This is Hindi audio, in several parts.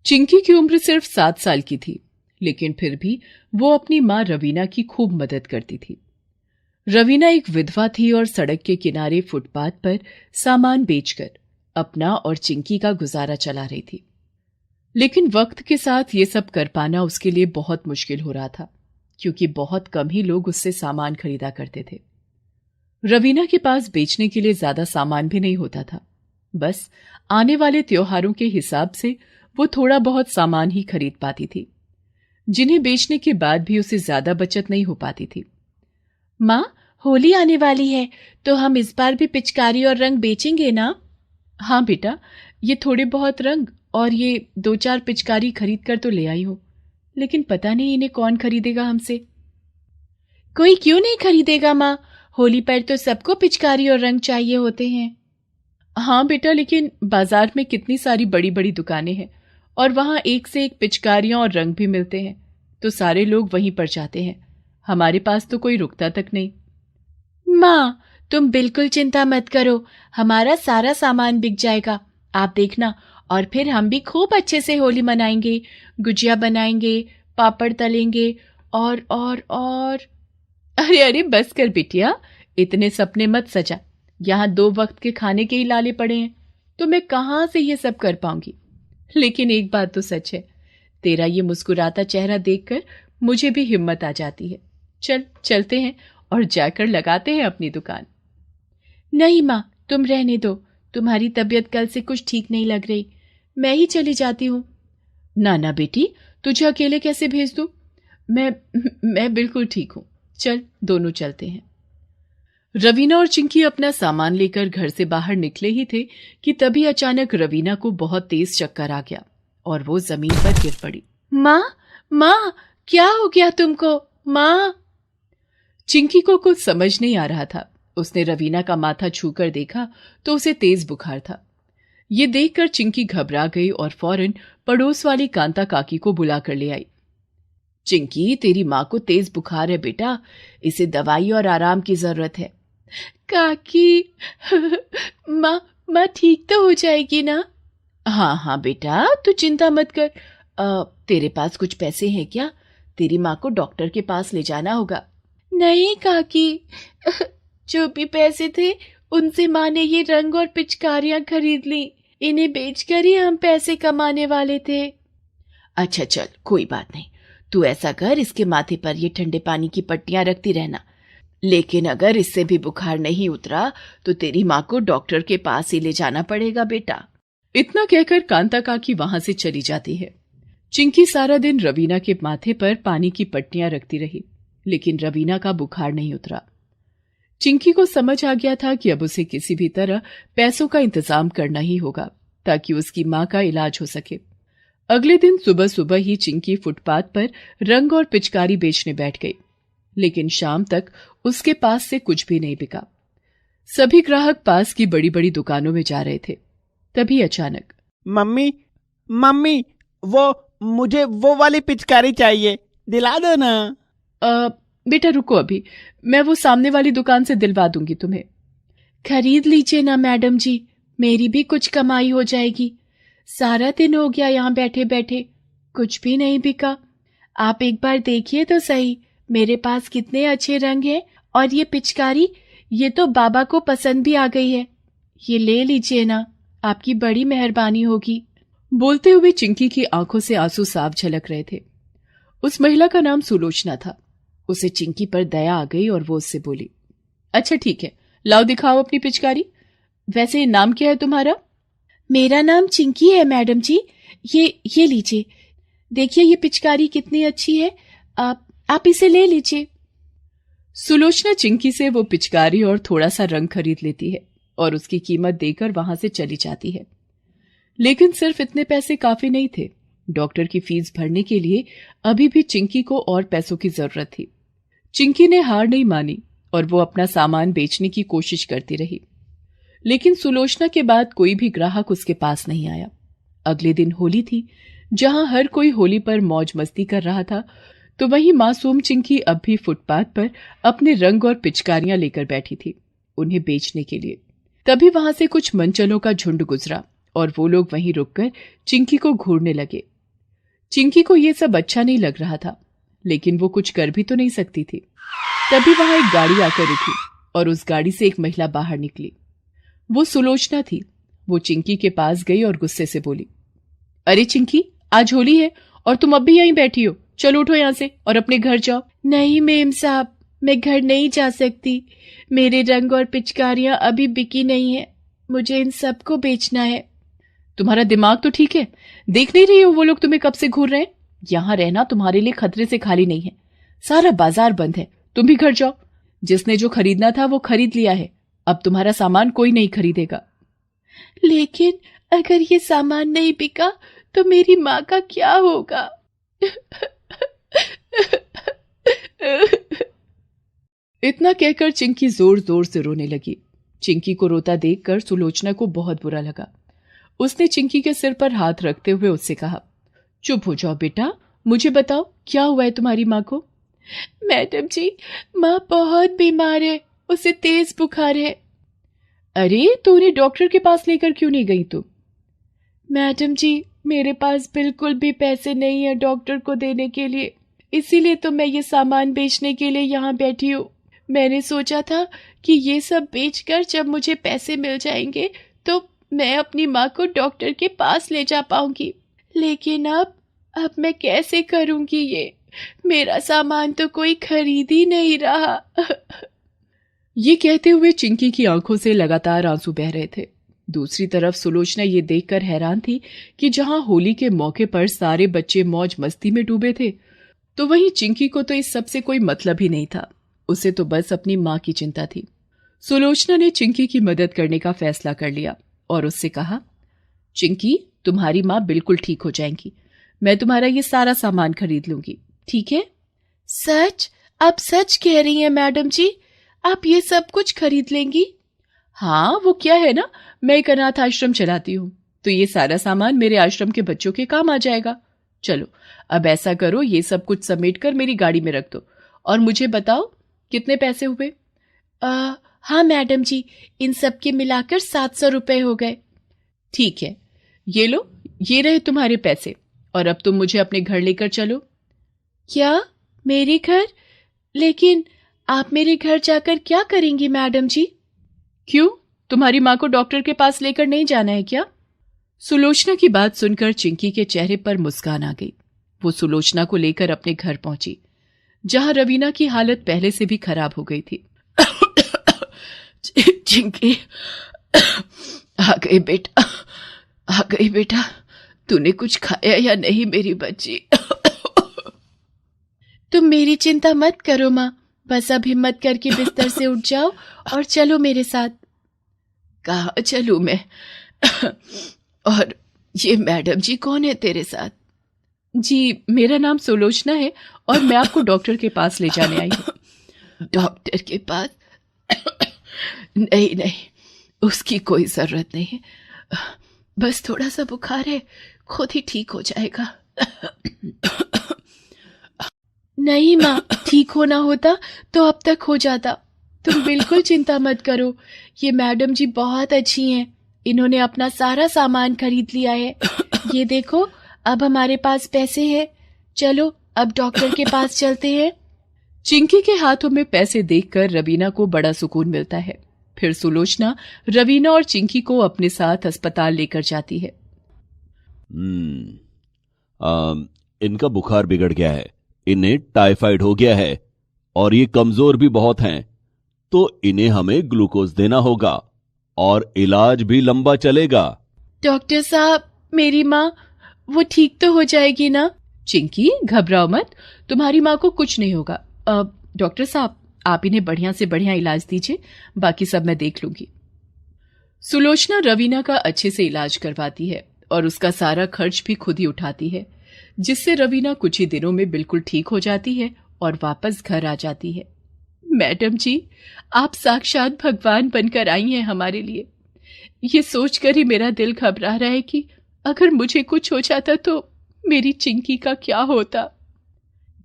चिंकी की उम्र सिर्फ 7 साल की थी, लेकिन फिर भी वो अपनी माँ रवीना की खूब मदद करती थी। रवीना एक विधवा थी और सड़क के किनारे फुटपाथ पर सामान बेचकर अपना और चिंकी का गुजारा चला रही थी। लेकिन वक्त के साथ ये सब कर पाना उसके लिए बहुत मुश्किल हो रहा था, क्योंकि बहुत कम ही लोग उससे सामान खरीदा करते थे। रवीना के पास बेचने के लिए ज्यादा सामान भी नहीं होता था। बस आने वाले त्योहारों के हिसाब से वो थोड़ा बहुत सामान ही खरीद पाती थी, जिन्हें बेचने के बाद भी उसे ज्यादा बचत नहीं हो पाती थी। माँ, होली आने वाली है तो हम इस बार भी पिचकारी और रंग बेचेंगे ना? हाँ बेटा, ये थोड़े बहुत रंग और ये 2-4 पिचकारी खरीद कर तो ले आई हूं, लेकिन पता नहीं इन्हें कौन खरीदेगा हमसे। कोई क्यों नहीं खरीदेगा माँ? होली पर तो सबको पिचकारी और रंग चाहिए होते हैं। हाँ बेटा, लेकिन बाजार में कितनी सारी बड़ी बड़ी दुकानें हैं और वहां एक से एक पिचकारियां और रंग भी मिलते हैं, तो सारे लोग वहीं पर जाते हैं। हमारे पास तो कोई रुकता तक नहीं। माँ, तुम बिल्कुल चिंता मत करो, हमारा सारा सामान बिक जाएगा, आप देखना। और फिर हम भी खूब अच्छे से होली मनाएंगे, गुजिया बनाएंगे, पापड़ तलेंगे और अरे अरे बस कर बिटिया, इतने सपने मत सजा। यहाँ 2 वक्त के खाने के ही लाले पड़े हैं, तो मैं कहाँ से ये सब कर पाऊंगी। लेकिन एक बात तो सच है, तेरा ये मुस्कुराता चेहरा देखकर मुझे भी हिम्मत आ जाती है। चल चलते हैं और जाकर लगाते हैं अपनी दुकान। नहीं माँ, तुम रहने दो, तुम्हारी तबीयत कल से कुछ ठीक नहीं लग रही, मैं ही चली जाती हूँ। ना ना बेटी, तुझे अकेले कैसे भेज दूं? मैं बिल्कुल ठीक हूं। चल दोनों चलते हैं। रवीना और चिंकी अपना सामान लेकर घर से बाहर निकले ही थे कि तभी अचानक रवीना को बहुत तेज चक्कर आ गया और वो जमीन पर गिर पड़ी। माँ, माँ, क्या हो गया तुमको? माँ। चिंकी को कुछ समझ नहीं आ रहा था। उसने रवीना का माथा छूकर देखा तो उसे तेज बुखार था। ये देखकर चिंकी घबरा गई और फौरन पड़ोस वाली कांता काकी को बुलाकर ले आई। चिंकी, तेरी माँ को तेज बुखार है बेटा, इसे दवाई और आराम की जरूरत है। काकी, माँ ठीक तो हो जाएगी ना? हाँ हाँ बेटा, तू चिंता मत कर। तेरे पास कुछ पैसे हैं क्या? तेरी माँ को डॉक्टर के पास ले जाना होगा। नहीं काकी, जो भी पैसे थे उनसे माँ ने ये रंग और पिचकारियां खरीद ली, इन्हें बेचकर ही हम पैसे कमाने वाले थे। अच्छा चल, कोई बात नहीं। तू ऐसा कर, इसके माथे पर ये ठंडे पानी की पट्टियां रखती रहना, लेकिन अगर इससे भी बुखार नहीं उतरा तो तेरी माँ को डॉक्टर के पास ही ले जाना पड़ेगा बेटा। इतना कहकर कांता काकी वहां से चली जाती है। चिंकी सारा दिन रवीना के माथे पर पानी की पट्टियां रखती रही, लेकिन रवीना का बुखार नहीं उतरा। चिंकी को समझ आ गया था कि अब उसे किसी भी तरह पैसों का इंतजाम करना ही होगा ताकि उसकी माँ का इलाज हो सके। अगले दिन सुबह सुबह ही चिंकी फुटपाथ पर रंग और पिचकारी बेचने बैठ गई, लेकिन शाम तक उसके पास से कुछ भी नहीं बिका। सभी ग्राहक पास की बड़ी बड़ी दुकानों में जा रहे थे। तभी अचानक, मम्मी, मम्मी, मुझे वो वाली पिचकारी चाहिए, दिला दो ना। बेटा रुको, अभी मैं वो सामने वाली दुकान से दिलवा दूंगी तुम्हें। खरीद लीजिए ना मैडम जी, मेरी भी कुछ कमाई हो जाएगी। सारा दिन हो गया यहाँ बैठे बैठे, कुछ भी नहीं बिका। आप एक बार देखिए तो सही, मेरे पास कितने अच्छे रंग हैं, और ये पिचकारी, ये तो बाबा को पसंद भी आ गई है। ये ले लीजिए ना, आपकी बड़ी मेहरबानी होगी। बोलते हुए चिंकी की आंखों से आंसू साफ झलक रहे थे। उस महिला का नाम सुलोचना था। उसे चिंकी पर दया आ गई और वो उससे बोली, अच्छा ठीक है, लाओ दिखाओ अपनी पिचकारी। वैसे नाम क्या है तुम्हारा? मेरा नाम चिंकी है मैडम जी। ये लीजिए, देखिए ये पिचकारी कितनी अच्छी है, आप इसे ले लीजिए। सुलोचना चिंकी से वो पिचकारी और थोड़ा सा रंग खरीद लेती है और उसकी कीमत देकर वहां से चली जाती है। लेकिन सिर्फ इतने पैसे काफी नहीं थे। डॉक्टर की फीस भरने के लिए अभी भी चिंकी को और पैसों की जरूरत थी। चिंकी ने हार नहीं मानी और वो अपना सामान बेचने की कोशिश करती रही, लेकिन सुलोचना के बाद कोई भी ग्राहक उसके पास नहीं आया। अगले दिन होली थी। जहां हर कोई होली पर मौज मस्ती कर रहा था, तो वहीं मासूम चिंकी अब भी फुटपाथ पर अपने रंग और पिचकारियां लेकर बैठी थी, उन्हें बेचने के लिए। तभी वहां से कुछ मनचलों का झुंड गुजरा और वो लोग वहीं रुककर चिंकी को घूरने लगे। चिंकी को ये सब अच्छा नहीं लग रहा था, लेकिन वो कुछ कर भी तो नहीं सकती थी। तभी वहां एक गाड़ी आकर रुकी और उस गाड़ी से एक महिला बाहर निकली। वो सुलोचना थी। वो चिंकी के पास गई और गुस्से से बोली, अरे चिंकी, आज होली है और तुम अब भी यहीं बैठी हो। चलो उठो यहाँ से और अपने घर जाओ। नहीं मेम साहब, मैं घर नहीं जा सकती। मेरे रंग और पिचकारियां अभी बिकी नहीं है। मुझे इन सबको बेचना है। तुम्हारा दिमाग तो ठीक है? देख नहीं रही हो वो लोग तुम्हें कब से घूर रहे हैं? यहाँ रहना तुम्हारे लिए खतरे से खाली नहीं है। सारा बाजार बंद है। तुम भी घर जाओ। जिसने जो खरीदना था वो खरीद लिया है। अब तुम्हारा सामान कोई नहीं खरीदेगा। लेकिन अगर ये सामान नहीं बिका तो मेरी माँ का क्या होगा? इतना कहकर चिंकी जोर जोर से रोने लगी। चिंकी को रोता देखकर सुलोचना को बहुत बुरा लगा। उसने चिंकी के सिर पर हाथ रखते हुए उससे कहा, चुप हो जाओ बेटा, मुझे बताओ क्या हुआ है तुम्हारी माँ को? मैडम जी, माँ बहुत बीमार है, उसे तेज बुखार है। अरे तो उन्हें डॉक्टर के पास लेकर क्यों नहीं गई तुम? मैडम जी, मेरे पास बिल्कुल भी पैसे नहीं है डॉक्टर को देने के लिए, इसीलिए तो मैं ये सामान बेचने के लिए यहाँ बैठी हूँ। मैंने सोचा था कि ये सब बेचकर जब मुझे पैसे मिल जाएंगे तो मैं अपनी माँ को डॉक्टर के पास ले जा पाऊंगी, लेकिन अब मैं कैसे करूंगी ये? मेरा सामान तो कोई खरीद ही नहीं रहा। ये कहते हुए चिंकी की आंखों से लगातार आंसू बह रहे थे। दूसरी तरफ सुलोचना ये देखकर हैरान थी कि जहां होली के मौके पर सारे बच्चे मौज मस्ती में डूबे थे, तो वहीं चिंकी को तो इस सब से कोई मतलब ही नहीं था। उसे तो बस अपनी माँ की चिंता थी। सुलोचना ने चिंकी की मदद करने का फैसला कर लिया और उससे कहा, चिंकी, तुम्हारी माँ बिल्कुल ठीक हो जाएंगी। मैं तुम्हारा ये सारा सामान खरीद लूंगी, ठीक है? सच? आप सच कह रही हैं मैडम जी? आप ये सब कुछ खरीद लेंगी? हाँ, वो क्या है ना, मैं एक अनाथ आश्रम चलाती हूँ, तो ये सारा सामान मेरे आश्रम के बच्चों के काम आ जाएगा। चलो अब ऐसा करो, ये सब कुछ समेट कर मेरी गाड़ी में रख दो और मुझे बताओ कितने पैसे हुए? हाँ मैडम जी, इन सब के मिलाकर 700 रुपए हो गए। ठीक है, ये लो, ये रहे तुम्हारे पैसे और अब तुम मुझे अपने घर लेकर चलो। क्या? मेरे घर? लेकिन आप मेरे घर जाकर क्या करेंगी मैडम जी? क्यों, तुम्हारी माँ को डॉक्टर के पास लेकर नहीं जाना है क्या? सुलोचना की बात सुनकर चिंकी के चेहरे पर मुस्कान आ गई। वो सुलोचना को लेकर अपने घर पहुंची, जहां रवीना की हालत पहले से भी खराब हो गई थी। चिंकी, आ गई बेटा, आ गई बेटा। तूने कुछ खाया या नहीं मेरी बच्ची? तुम मेरी चिंता मत करो माँ, बस अब हिम्मत करके बिस्तर से उठ जाओ और चलो मेरे साथ। कहाँ चलूं मैं? और ये मैडम जी कौन है तेरे साथ? जी, मेरा नाम सुलोचना है और मैं आपको डॉक्टर के पास ले जाने आई हूँ। डॉक्टर के पास? नहीं नहीं, उसकी कोई जरूरत नहीं है। बस थोड़ा सा बुखार है, खुद ही ठीक हो जाएगा। नहीं माँ, ठीक होना होता तो अब तक हो जाता। तुम बिल्कुल चिंता मत करो, ये मैडम जी बहुत अच्छी हैं। इन्होंने अपना सारा सामान खरीद लिया है। ये देखो, अब हमारे पास पैसे हैं। चलो अब डॉक्टर के पास चलते हैं। चिंकी के हाथों में पैसे देखकर रवीना को बड़ा सुकून मिलता है। फिर सुलोचना रवीना और चिंकी को अपने साथ अस्पताल लेकर जाती है। इनका बुखार बिगड़ गया है, इन्हें टाइफाइड हो गया है और ये कमजोर भी बहुत हैं, तो इन्हें हमें ग्लूकोज देना होगा और इलाज भी लंबा चलेगा। डॉक्टर साहब, मेरी माँ वो ठीक तो हो जाएगी ना? चिंकी, घबराओ मत, तुम्हारी माँ को कुछ नहीं होगा। डॉक्टर साहब, आप इन्हें बढ़िया से बढ़िया इलाज दीजिए, बाकी सब मैं देख लूंगी। सुलोचना रवीना का अच्छे से इलाज करवाती है और उसका सारा खर्च भी खुद ही उठाती है, जिससे रवीना कुछ ही दिनों में बिल्कुल ठीक हो जाती है और वापस घर आ जाती है। मैडम जी, आप साक्षात भगवान बनकर आई हैं हमारे लिए। ये सोचकर ही मेरा दिल घबरा रहा है कि अगर मुझे कुछ हो जाता तो मेरी चिंकी का क्या होता।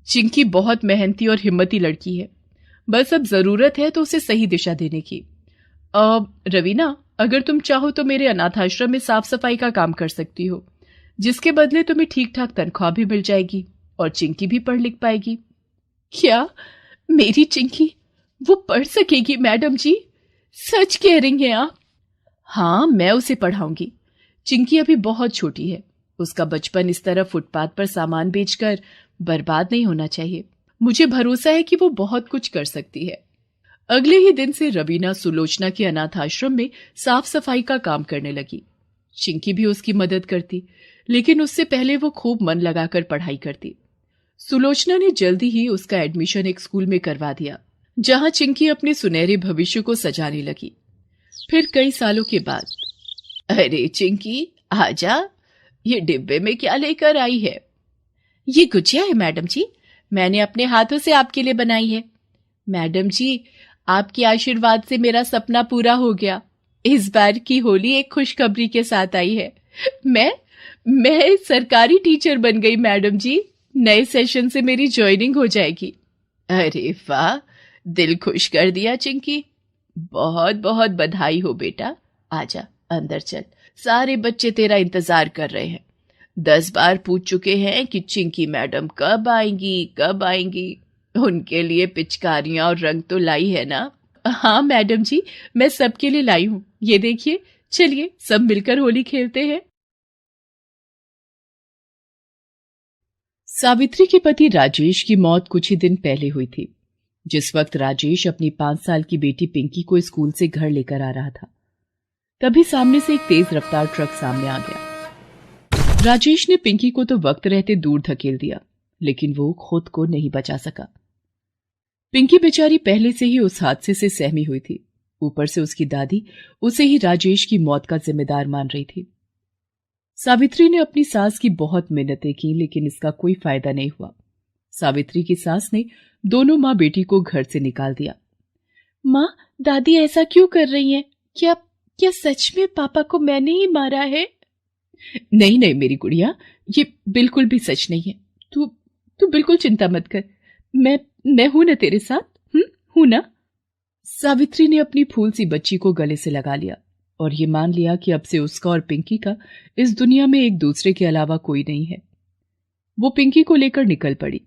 चिंकी बहुत मेहनती और हिम्मती लड़की है, बस अब जरूरत है तो उसे सही दिशा देने की। रवीना, अगर तुम चाहो तो मेरे अनाथ आश्रम में साफ सफाई का काम कर सकती हो। जिसके बदले तुम्हें ठीक ठाक तनख्वाह भी मिल जाएगी और चिंकी भी पढ़ लिख पाएगी। क्या मेरी चिंकी वो पढ़ सकेगी मैडम जी? सच कह रही हैं आप? हाँ, मैं उसे पढ़ाऊंगी। चिंकी अभी बहुत छोटी है, उसका बचपन इस तरह फुटपाथ पर सामान बेचकर बर्बाद नहीं होना चाहिए। मुझे भरोसा है कि वो बहुत कुछ कर सकती है। अगले ही दिन से रवीना सुलोचना के अनाथ आश्रम में साफ सफाई का काम करने लगी। चिंकी भी उसकी मदद करती, लेकिन उससे पहले वो खूब मन लगाकर पढ़ाई करती। सुलोचना ने जल्दी ही उसका एडमिशन एक स्कूल में करवा दिया, जहां चिंकी अपने सुनहरे भविष्य को सजाने लगी। फिर कई सालों के बाद, अरे चिंकी आजा, ये डिब्बे में क्या लेकर आई है? ये गुजिया है मैडम जी, मैंने अपने हाथों से आपके लिए बनाई है। मैडम जी, आपके आशीर्वाद से मेरा सपना पूरा हो गया। इस बार की होली एक खुशखबरी के साथ आई है। मैं सरकारी टीचर बन गई मैडम जी। नए सेशन से मेरी ज्वाइनिंग हो जाएगी। अरे वाह, दिल खुश कर दिया चिंकी। बहुत बहुत बधाई हो बेटा। आजा अंदर चल, सारे बच्चे तेरा इंतजार कर रहे हैं। 10 बार पूछ चुके हैं कि चिंकी मैडम कब आएंगी। उनके लिए पिचकारियां और रंग तो लाई है ना? हाँ मैडम जी, मैं सबके लिए लाई हूं। ये देखिए, चलिए सब मिलकर होली खेलते हैं। सावित्री के पति राजेश की मौत कुछ ही दिन पहले हुई थी। जिस वक्त राजेश अपनी 5 साल की बेटी पिंकी को स्कूल से घर लेकर आ रहा था, तभी सामने से एक तेज रफ्तार ट्रक सामने आ गया। राजेश ने पिंकी को तो वक्त रहते दूर धकेल दिया, लेकिन वो खुद को नहीं बचा सका। पिंकी बेचारी पहले से ही उस हादसे से सहमी हुई थी। ऊपर से उसकी दादी उसे ही राजेश की मौत का जिम्मेदार मान रही थी। सावित्री ने अपनी सास की बहुत मिन्नतें की, लेकिन इसका कोई फायदा नहीं हुआ। सावित्री की सास ने दोनों माँ बेटी को घर से निकाल दिया। माँ, दादी ऐसा क्यों कर रही हैं? क्या सच में पापा को मैंने ही मारा है? नहीं मेरी गुड़िया, ये बिल्कुल भी सच नहीं है। तू बिल्कुल चिंता मत कर। मैं हूं ना तेरे साथ। हूं ना? सावित्री ने अपनी फूल सी बच्ची को गले से लगा लिया और ये मान लिया कि अब से उसका और पिंकी का इस दुनिया में एक दूसरे के अलावा कोई नहीं है। वो पिंकी को लेकर निकल पड़ी।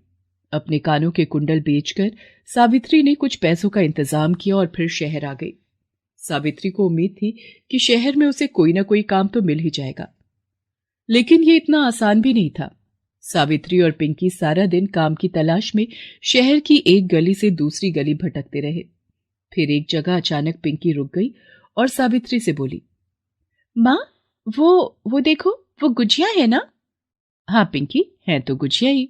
अपने कानों के कुंडल बेचकर सावित्री ने कुछ पैसों का इंतजाम किया और फिर शहर आ गई। सावित्री को उम्मीद थी कि शहर में उसे कोई ना कोई काम तो मिल ही जाएगा, लेकिन ये इतना आसान भी नहीं था। सावित्री और पिंकी सारा दिन काम की तलाश में शहर की एक गली से दूसरी गली भटकते रहे। फिर एक जगह अचानक पिंकी रुक गई और सावित्री से बोली, माँ, वो देखो, वो गुजिया है ना? हाँ पिंकी, है तो गुजिया ही।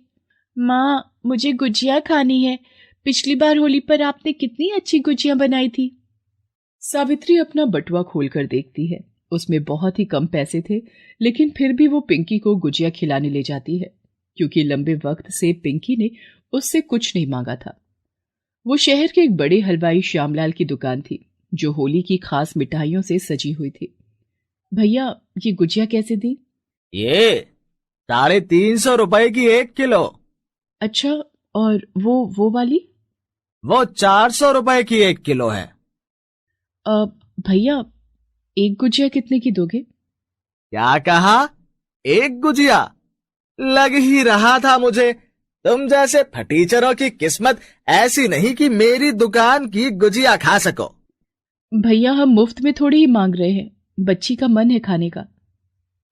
माँ, मुझे गुजिया खानी है। पिछली बार होली पर आपने कितनी अच्छी गुजिया बनाई थी। सावित्री अपना बटुआ खोलकर देखती है। उसमें बहुत ही कम पैसे थे, लेकिन फिर भी वो पिंकी को गुजिया खिलाने ले जाती है, क्योंकि लंबे वक्त से पिंकी ने उससे कुछ नहीं मांगा था। वो शहर के एक बड़े हलवाई श्यामलाल की दुकान थी, जो होली की खास मिठाइयों से सजी हुई थी। भैया, ये गुजिया कैसे दी? ये 350 रुपए की 1 किलो। अच्छा, और वो वाली? वो 400 रुपए की 1 किलो है। भैया, एक गुजिया कितने की दोगे? क्या कहा? 1 गुजिया? लग ही रहा था मुझे। तुम जैसे फटीचरों की किस्मत ऐसी नहीं कि मेरी दुकान की गुजिया खा सको। भैया, हम मुफ्त में थोड़ी ही मांग रहे हैं, बच्ची का मन है खाने का।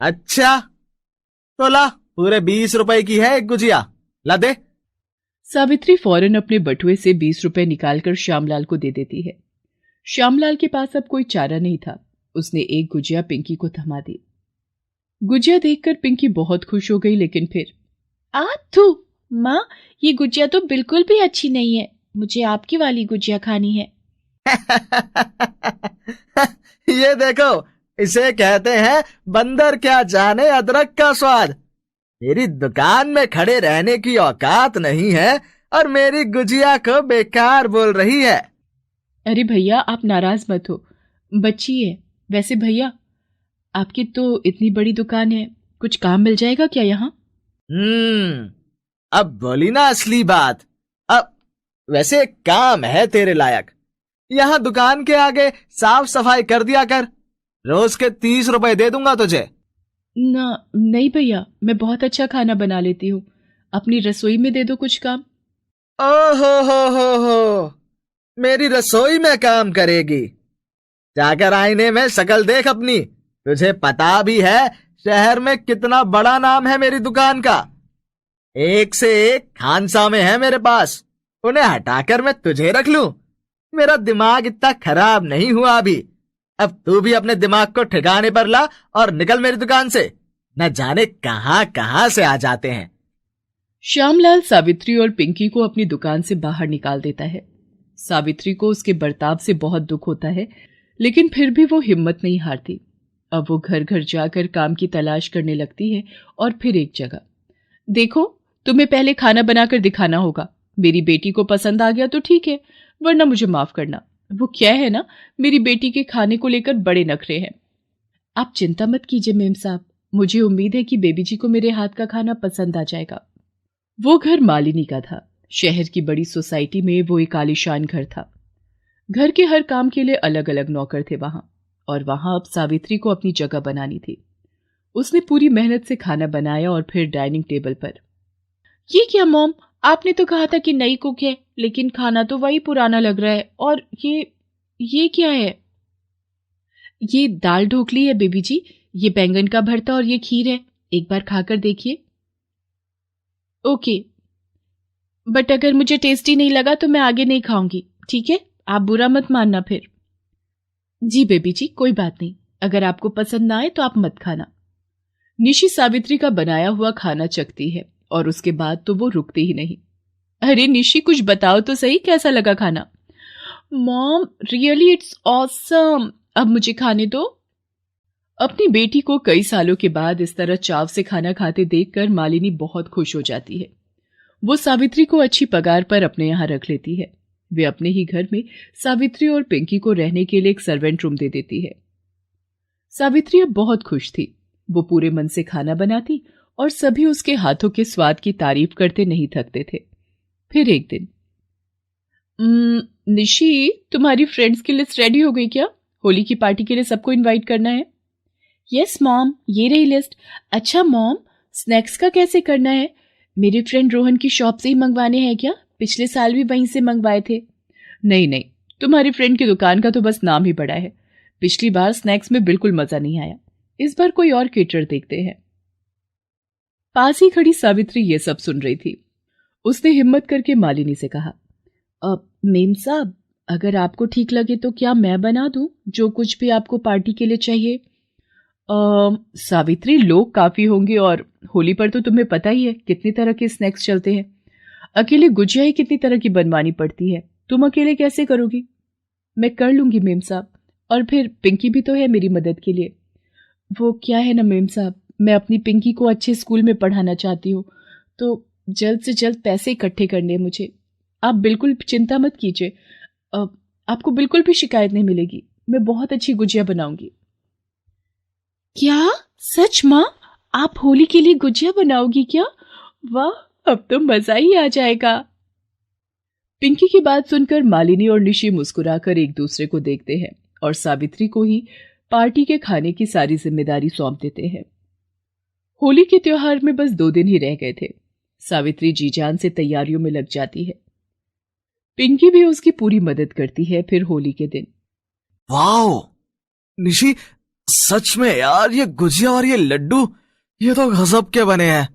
अच्छा, तो ला, पूरे 20 रुपए की है 1 गुजिया, ला दे। सावित्री फौरन अपने बटुए से 20 रुपए निकालकर श्यामलाल को दे देती है। श्यामलाल के पास अब कोई चारा नहीं था। उसने एक गुजिया पिंकी को थमा दी। गुजिया देखकर पिंकी बहुत खुश हो गई, लेकिन फिर थू माँ, ये गुजिया तो बिल्कुल भी अच्छी नहीं है। मुझे आपकी वाली गुजिया खानी है। ये देखो, इसे कहते हैं बंदर क्या जाने अदरक का स्वाद। मेरी दुकान में खड़े रहने की औकात नहीं है और मेरी गुजिया को बेकार बोल रही है। अरे भैया, आप नाराज मत हो, बच्ची है। वैसे भैया, आपकी तो इतनी बड़ी दुकान है, कुछ काम मिल जाएगा क्या यहाँ? अब बोली ना असली बात। अब वैसे एक काम है तेरे लायक। यहाँ दुकान के आगे साफ सफाई कर दिया कर। रोज के 30 रुपए दे दूंगा तुझे। ना नहीं भैया, मैं बहुत अच्छा खाना बना लेती हूँ। अपनी रसोई में दे दो कुछ काम। ओहो हो, मेरी रसोई में काम करेगी? जाकर आईने में शक्ल देख अपनी। तुझे पता भी है शहर में कितना बड़ा नाम है मेरी दुकान का। एक से एक खानसामे है मेरे पास, उन्हें हटाकर मैं तुझे रख लूं? मेरा दिमाग इतना खराब नहीं हुआ अभी। अब तू भी अपने दिमाग को ठिकाने पर ला और निकल मेरी दुकान से। न जाने कहां कहां से आ जाते हैं। श्यामलाल सावित्री और पिंकी को अपनी दुकान से बाहर निकाल देता है। सावित्री को उसके बर्ताव से बहुत दुख होता है, लेकिन फिर भी वो हिम्मत नहीं हारती। अब वो घर घर जाकर काम की तलाश करने लगती है और फिर एक जगह। देखो, तुम्हें पहले खाना बनाकर दिखाना होगा। मेरी बेटी को पसंद आ गया तो ठीक है, वरना मुझे माफ करना। वो क्या है ना, मेरी बेटी के खाने को लेकर बड़े नखरे हैं। आप चिंता मत कीजिए मेम साहब, मुझे उम्मीद है कि बेबी जी को मेरे हाथ का खाना पसंद आ जाएगा। वो घर मालिनी का था। शहर की बड़ी सोसाइटी में वो एक आलीशान घर था। घर के हर काम के लिए अलग अलग नौकर थे वहां, और वहां अब सावित्री को अपनी जगह बनानी थी। उसने पूरी मेहनत से खाना बनाया और फिर डाइनिंग टेबल पर। ये क्या मॉम, आपने तो कहा था कि नई कुक है, लेकिन खाना तो वही पुराना लग रहा है। और ये क्या है? ये दाल ढोकली है बेबी जी, ये बैंगन का भरता और ये खीर है। एक बार खाकर देखिए। ओके, बट अगर मुझे टेस्टी नहीं लगा तो मैं आगे नहीं खाऊंगी, ठीक है? आप बुरा मत मानना फिर। जी बेबी जी, कोई बात नहीं। अगर आपको पसंद ना आए तो आप मत खाना। निशी सावित्री का बनाया हुआ खाना चखती है और उसके बाद तो वो रुकती ही नहीं। अरे निशी, कुछ बताओ तो सही, कैसा लगा खाना? Mom, really it's awesome. अब मुझे खाने दो। अपनी बेटी को कई सालों के बाद इस तरह चाव से खाना खाते देखकर मालिनी बहुत खुश हो जाती है। वो सावित्री को अच्छी पगार पर अपने यहाँ रख लेती है। वे अपने ही घर में सावित्री और पिंकी को रहने के लिए एक सर्वेंट रूम दे देती है। सावित्री अब बहुत खुश थी। वो पूरे मन से खाना बनाती और सभी उसके हाथों के स्वाद की तारीफ करते नहीं थकते थे। फिर एक दिन, निशी, तुम्हारी फ्रेंड्स की लिस्ट रेडी हो गई क्या? होली की पार्टी के लिए सबको इनवाइट करना है। यस मॉम, ये रही लिस्ट। अच्छा मॉम, स्नैक्स का कैसे करना है? मेरे फ्रेंड रोहन की शॉप से ही मंगवाने हैं क्या? पिछले साल भी वहीं से मंगवाए थे। नहीं, तुम्हारी फ्रेंड की दुकान का तो बस नाम ही बड़ा है। पिछली बार स्नैक्स में बिल्कुल मजा नहीं आया। इस बार कोई और केटर देखते हैं। पास ही खड़ी सावित्री ये सब सुन रही थी। उसने हिम्मत करके मालिनी से कहा, मेम साहब, अगर आपको ठीक लगे तो क्या मैं बना दूं जो कुछ भी आपको पार्टी के लिए चाहिए? सावित्री, लोग काफी होंगे और होली पर तो तुम्हें पता ही है कितनी तरह के स्नैक्स चलते हैं। अकेले गुजिया ही कितनी तरह की बनवानी पड़ती है। तुम अकेले कैसे करोगी? मैं कर लूंगी मेम साहब, और फिर पिंकी भी तो है मेरी मदद के लिए। वो क्या है ना मेम साहब, मैं अपनी पिंकी को अच्छे स्कूल में पढ़ाना चाहती हूँ, तो जल्द से जल्द पैसे इकट्ठे करने हैं मुझे। आप बिल्कुल चिंता मत कीजिए, आपको बिल्कुल भी शिकायत नहीं मिलेगी। मैं बहुत अच्छी गुजिया बनाऊंगी। क्या सच माँ? आप होली के लिए गुजिया बनाओगी क्या? वाह, अब तो मजा ही आ जाएगा। पिंकी की बात सुनकर मालिनी और निशी मुस्कुराकर एक दूसरे को देखते हैं और सावित्री को ही पार्टी के खाने की सारी जिम्मेदारी सौंप देते हैं। होली के त्योहार में बस 2 दिन ही रह गए थे। सावित्री जी जान से तैयारियों में लग जाती है। पिंकी भी उसकी पूरी मदद करती है। फिर होली के दिन, वाओ निशी, सच में यार, ये गुजिया और ये लड्डू, ये तो गजब के बने हैं।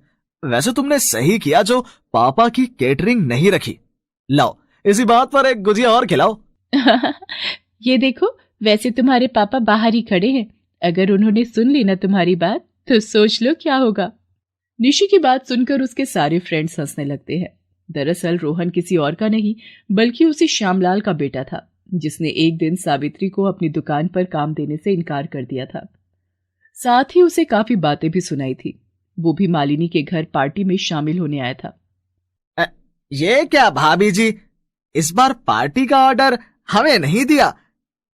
वैसे तुमने सही किया जो पापा की केटरिंग नहीं रखी। लाओ, इसी बात पर एक गुजिया और खिलाओ। ये देखो, वैसे तुम्हारे पापा बाहर ही खड़े हैं। अगर उन्होंने सुन ली ना तुम्हारी बात तो सोच लो क्या होगा। निशी की बात सुनकर उसके सारे फ्रेंड्स हंसने लगते हैं। दरअसल रोहन किसी और का नहीं बल्कि उसी श्यामलाल का बेटा था, जिसने एक दिन सावित्री को अपनी दुकान पर काम देने से इनकार कर दिया था। साथ ही उसे काफी बातें भी सुनाई थी। वो भी मालिनी के घर पार्टी में शामिल होने आया था। ये क्या भाभी जी, इस बार पार्टी का ऑर्डर हमें नहीं दिया।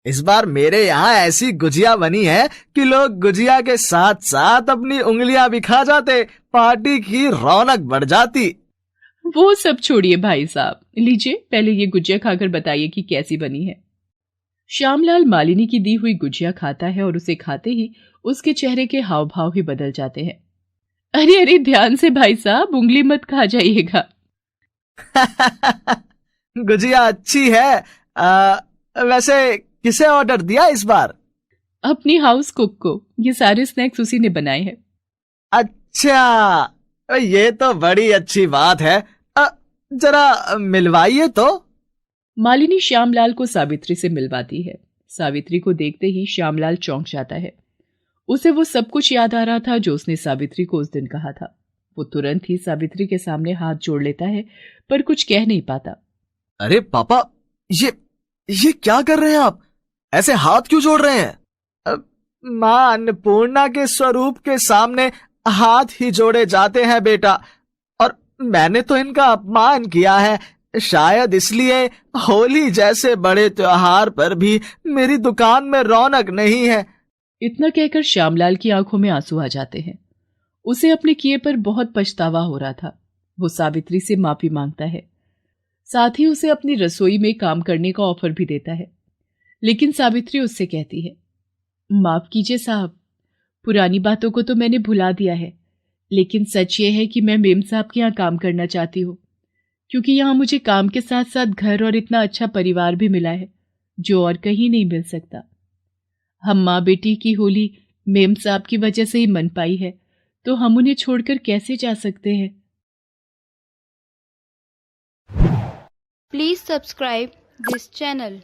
इस बार मेरे यहाँ ऐसी गुजिया बनी है कि लोग गुजिया के साथ साथ अपनी उंगलियां भी खा जाते, पार्टी की रौनक बढ़ जाती। वो सब छोड़िए भाई साहब, लीजिए पहले ये गुजिया खाकर बताइए कि कैसी बनी है। श्यामलाल मालिनी की दी हुई गुजिया खाता है और उसे खाते ही उसके चेहरे के हाव भाव ही बदल जाते हैं। अरे अरे, ध्यान से भाई साहब, उंगली मत खा जाइएगा। गुजिया अच्छी है। वैसे किसे ऑर्डर दिया इस बार? अपनी हाउस कुक को। ये सारे स्नैक्स उसी ने बनाए हैं। अच्छा, ये तो बड़ी अच्छी बात है। जरा मिलवाइए तो। मालिनी श्यामलाल को सावित्री से मिलवाती है। सावित्री को देखते ही श्यामलाल चौंक जाता है। उसे वो सब कुछ याद आ रहा था जो उसने सावित्री को उस दिन कहा था। वो तुरंत ही सावित्री के सामने हाथ जोड़ लेता है, पर कुछ कह नहीं पाता। अरे पापा, ये क्या कर रहे हैं आप? ऐसे हाथ क्यों जोड़ रहे हैं? मां अन्नपूर्णा के स्वरूप के सामने हाथ ही जोड़े जाते हैं बेटा, और मैंने तो इनका अपमान किया है। शायद इसलिए होली जैसे बड़े त्योहार पर भी मेरी दुकान में रौनक नहीं है। इतना कहकर श्यामलाल की आंखों में आंसू आ जाते हैं। उसे अपने किए पर बहुत पछतावा हो रहा था। वो सावित्री से माफी मांगता है, साथ ही उसे अपनी रसोई में काम करने का ऑफर भी देता है। लेकिन सावित्री उससे कहती है, माफ कीजिए साहब, पुरानी बातों को तो मैंने भुला दिया है, लेकिन सच ये है कि मैं मेम साहब के यहाँ काम करना चाहती हूँ, क्योंकि यहाँ मुझे काम के साथ साथ घर और इतना अच्छा परिवार भी मिला है जो और कहीं नहीं मिल सकता। हम माँ बेटी की होली मेम साहब की वजह से ही मन पाई है, तो हम उन्हें छोड़कर कैसे जा सकते हैं। Please subscribe this channel.